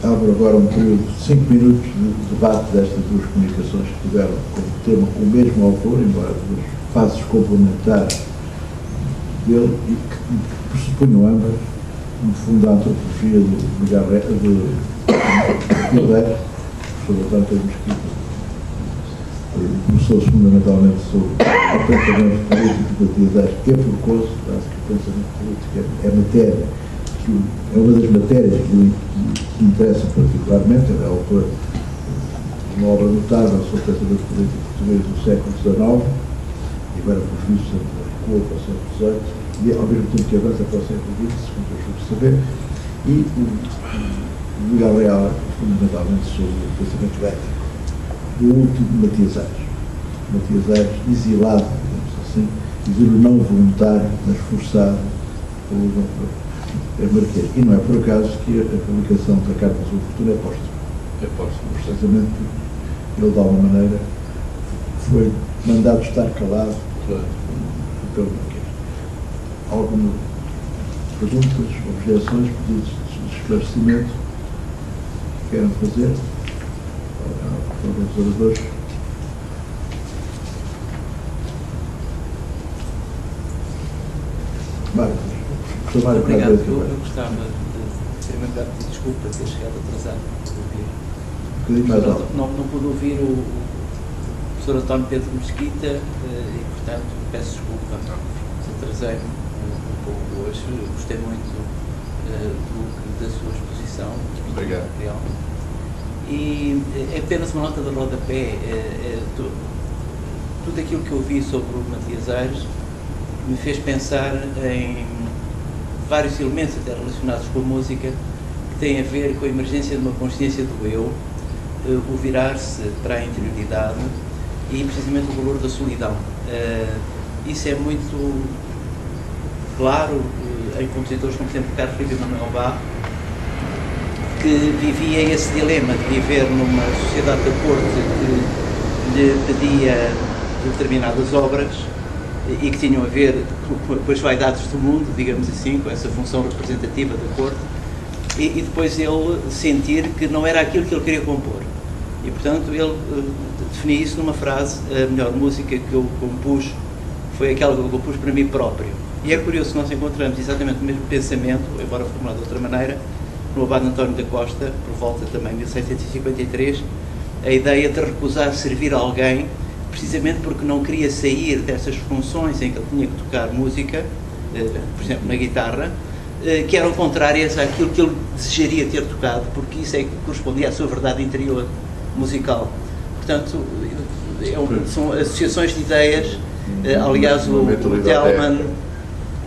abre agora um período de 5 minutos de debate destas duas comunicações que tiveram como tema o mesmo autor, embora duas fases complementares dele, e que pressupunham ambas, no fundo, a antropologia do Miguel Reis, professor António Pedro Mesquita. Começou-se fundamentalmente sobre o pensamento político de Matias Aires, que é forcoso, acho que o pensamento político é matéria, é uma das matérias que lhe interessa particularmente. Ele é autor de uma obra notável sobre o pensamento político português do século XIX, e agora, por vistos, recuou para o século XVIII, e ao mesmo tempo que avança para o século XX, segundo eu soube saber, e o Miguel Real, fundamentalmente, sobre o pensamento ético. O último, Matias Aires. Matias Aires, exilado, digamos assim, exílio não voluntário, mas forçado pelo Marquês. E não é por acaso que a publicação da Carta da Sua Fortuna é póstuma. É póstuma. Precisamente ele, de alguma maneira, foi mandado estar calado pelo Marquês. Algumas perguntas, objeções, pedidos de esclarecimento que querem fazer? Os oradores. Obrigado. Eu gostava de, primeiro lugar, pedir desculpa por ter chegado atrasado. Não pude ouvir o professor António Pedro Mesquita e, portanto, peço desculpa se atrasei um pouco hoje. Gostei muito da sua exposição. Obrigado. E é apenas uma nota de rodapé. Tudo aquilo que eu vi sobre o Matias Aires me fez pensar em vários elementos até relacionados com a música que têm a ver com a emergência de uma consciência do eu, o virar-se para a interioridade e precisamente o valor da solidão. Isso é muito claro em compositores como, por exemplo, Carlos Filipe e Manuel Bach, que vivia esse dilema de viver numa sociedade da corte que lhe pedia determinadas obras e que tinham a ver com as vaidades do mundo, digamos assim, com essa função representativa da corte, e depois ele sentir que não era aquilo que ele queria compor. E, portanto, ele definia isso numa frase: a melhor música que eu compus foi aquela que eu compus para mim próprio. E é curioso que nós encontramos exatamente o mesmo pensamento, embora formulado de outra maneira, no Abade António da Costa, por volta também de 1753, a ideia de recusar servir alguém, precisamente porque não queria sair dessas funções em que ele tinha que tocar música, por exemplo, na guitarra, que eram contrárias àquilo que ele desejaria ter tocado, porque isso é que correspondia à sua verdade interior musical. Portanto, são associações de ideias. Aliás, o Telman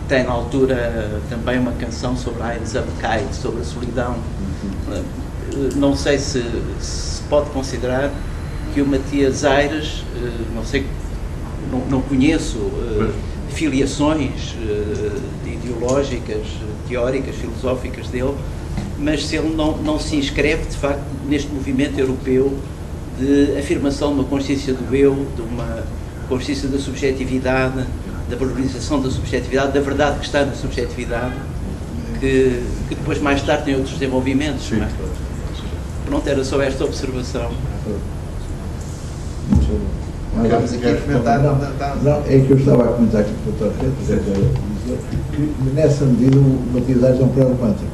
tem na altura também uma canção sobre a Einsamkeit, sobre a solidão. Não sei se pode considerar que o Matias Aires, não conheço filiações ideológicas, teóricas, filosóficas dele, mas se ele não se inscreve, de facto, neste movimento europeu de afirmação de uma consciência do eu, de uma consciência da subjetividade, da valorização da subjetividade, da verdade que está na subjetividade, que depois mais tarde tem outros desenvolvimentos. Sim, pronto, era só esta observação. Vamos aqui a comentar. Não, é que eu estava a comentar aqui com o Dr. Reto, que nessa medida o Matias Aires é um pré-romântico.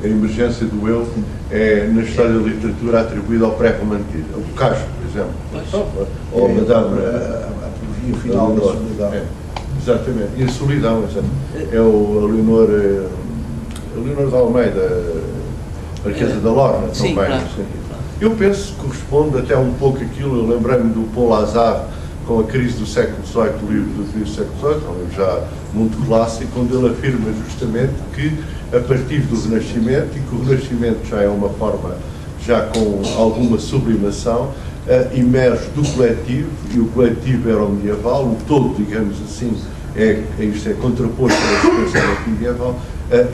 A emergência do eu é, na história da literatura, atribuída ao pré-romantismo. O Boccaccio, por exemplo. Ou a apologia final da solidão. Exatamente. E a solidão, é o Leonor de Almeida, Marquesa da Lorna, também. Claro. Eu penso que corresponde até um pouco aquilo. Eu lembrei-me do Paul Hazard com a crise do século XVIII, o livro do crise do século XVIII, um livro já muito clássico, onde ele afirma justamente que a partir do Renascimento, e que o Renascimento já é uma forma, já com alguma sublimação, emerge do coletivo, e o coletivo era o medieval, o todo, digamos assim, isto é contraposto a esse pensamento medieval,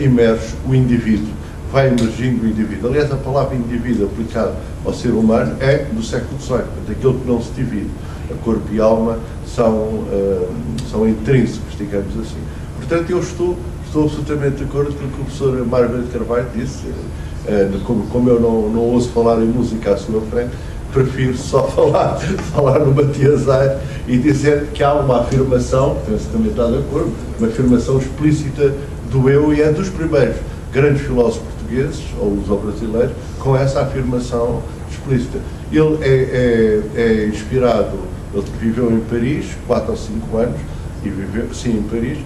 emerge o indivíduo, vai emergindo o indivíduo. Aliás, a palavra indivíduo aplicada ao ser humano é do século XVIII, daquele que não se divide. A corpo e alma são intrínsecos, digamos assim. Portanto, eu estou estou absolutamente de acordo com o que o professor Mário de Carvalho disse. Como eu não ouço falar em música à sua frente, prefiro só falar no Matias Aires e dizer que há uma afirmação, penso que também está de acordo, uma afirmação explícita do eu, e é dos primeiros grandes filósofos portugueses, ou os brasileiros, com essa afirmação explícita. Ele é inspirado, ele viveu em Paris 4 ou 5 anos, e viveu, sim, em Paris,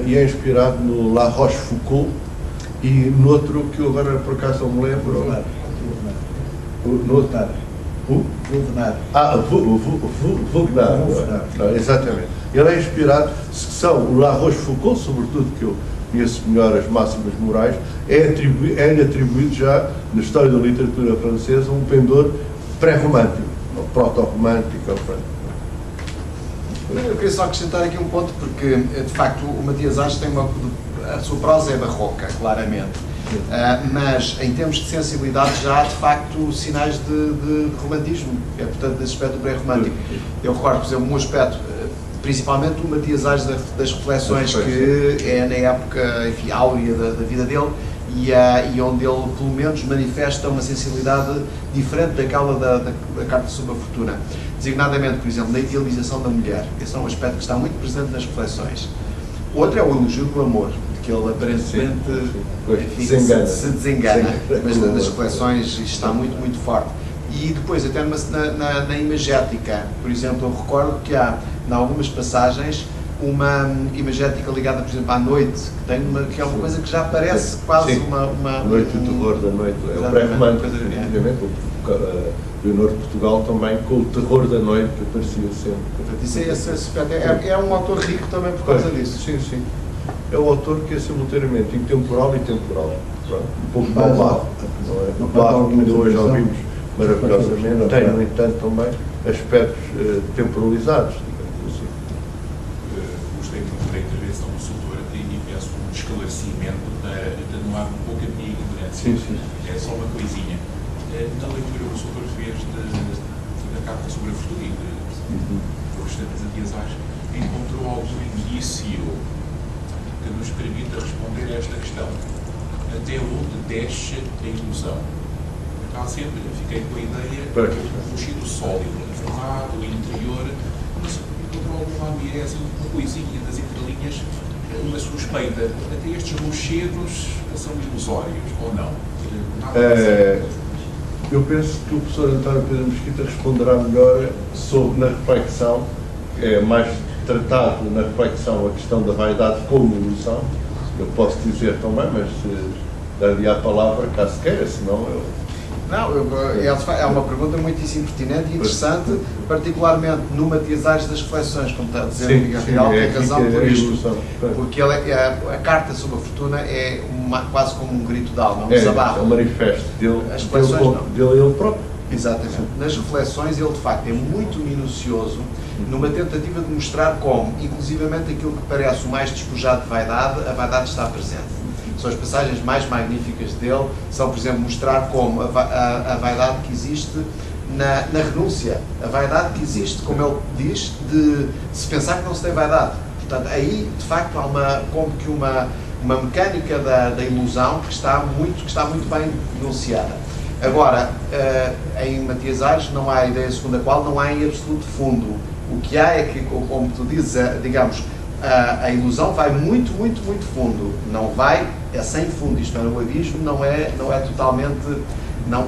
e é inspirado no La Rochefoucauld e noutro que eu agora por acaso não me lembro. Wagner. Exatamente. Ele é inspirado, são o La Rochefoucauld, sobretudo, que eu conheço melhor as máximas morais, é-lhe atribuído já, na história da literatura francesa, um pendor pré-romântico, ou proto-romântico. Eu queria só acrescentar aqui um ponto, porque, de facto, o Matias Aires tem a sua prosa é barroca, claramente. Mas, em termos de sensibilidade, já há, de facto, sinais de romantismo, portanto, desse aspecto do pré-romântico. Eu recordo, por exemplo, um aspecto, principalmente o Matias Aires das reflexões, que é na época, enfim, áurea da vida dele, e onde ele, pelo menos, manifesta uma sensibilidade diferente daquela da Carta sobre a Fortuna. Designadamente, por exemplo, na idealização da mulher. Esse é um aspecto que está muito presente nas reflexões. Outro é o elogio do amor, de que ele aparentemente se desengana, mas nas reflexões isto está muito, muito forte. E depois, até na imagética, por exemplo, eu recordo que há, em algumas passagens, uma imagética ligada, por exemplo, à noite, que é uma coisa que já parece quase uma Noite e o terror da noite. É o pré-romântico, obviamente. O Leonor de Portugal também, com o terror da noite que aparecia sempre. Isso é um autor rico também por causa disso. Sim, sim. É um autor que é simultaneamente intemporal e temporal. Um pouco malvado. O Bach, que hoje ouvimos maravilhosamente, tem, no entanto, também aspectos temporalizados, digamos assim. Gostei muito da intervenção do Soutor e peço um esclarecimento para atenuar um pouco a minha ignorância. Sim. É só uma coisinha. Na leitura que o Soutor fez da Carta sobre a Fortuna, do Constante Matias Aires, encontrou algum indício que nos permita responder a esta questão. Até onde desce a ilusão? Cá sempre fiquei com a ideia do rugido sólido, informado, interior, mas encontrou alguma ambiência, uma coisinha das entrelinhas, uma suspeita. Até estes rochedos são ilusórios, ou não? Eu penso que o professor António Pedro Mesquita responderá melhor sobre, na reflexão, é mais tratado na reflexão a questão da vaidade como ilusão. Eu posso dizer também, mas dar-lhe a palavra caso queira, senão eu... Não, é uma pergunta muitíssimo pertinente e interessante, particularmente no Matias Aires das reflexões, como está a dizer o Miguel Real, tem razão por isto, porque a Carta sobre a Fortuna é quase como um grito de alma, um desabafo. É um manifesto dele, as reflexões dele próprio. Exatamente. Nas reflexões ele, de facto, é muito minucioso numa tentativa de mostrar como, inclusivamente aquilo que parece o mais despojado de vaidade, a vaidade está presente. São as passagens mais magníficas dele, são, por exemplo, mostrar como a vaidade que existe na renúncia, a vaidade que existe, como ele diz, de se pensar que não se tem vaidade. Portanto, aí, de facto, há como que uma mecânica da ilusão que está muito bem denunciada. Agora, em Matias Aires não há a ideia segundo a qual não há em absoluto fundo. O que há é que, como tu dizes, digamos, a ilusão vai muito, muito, muito fundo. Não vai, é sem fundo. Isto é, o abismo não é totalmente, não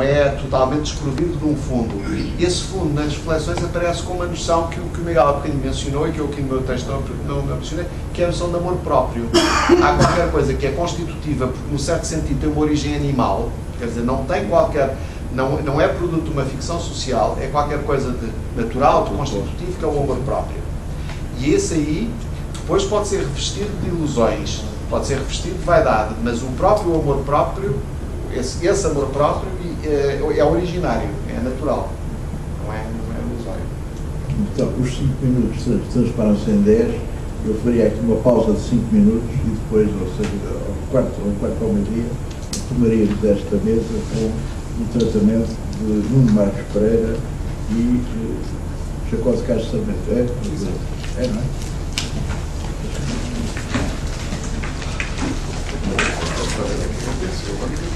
é totalmente desprovido de um fundo. E esse fundo, nas reflexões, aparece com uma noção que o Miguel há bocadinho mencionou e que eu aqui no meu texto não mencionei, que é a noção de amor próprio. Há qualquer coisa que é constitutiva, porque, num certo sentido, tem uma origem animal, quer dizer, não tem qualquer... Não é produto de uma ficção social, é qualquer coisa de natural, de constitutivo, que é o amor próprio. E esse aí, depois pode ser revestido de ilusões, pode ser revestido de vaidade, mas o próprio amor próprio, esse amor próprio é originário, é natural, não é ilusório. Então, os 5 minutos transparam-se em 10, eu faria aqui uma pausa de 5 minutos e depois, ou seja, ao quarto ao meio-dia, tomaríamos desta mesa com o tratamento de Nuno Marcos Pereira e Jacó de Castro Sarmento. É, não é? penso eu.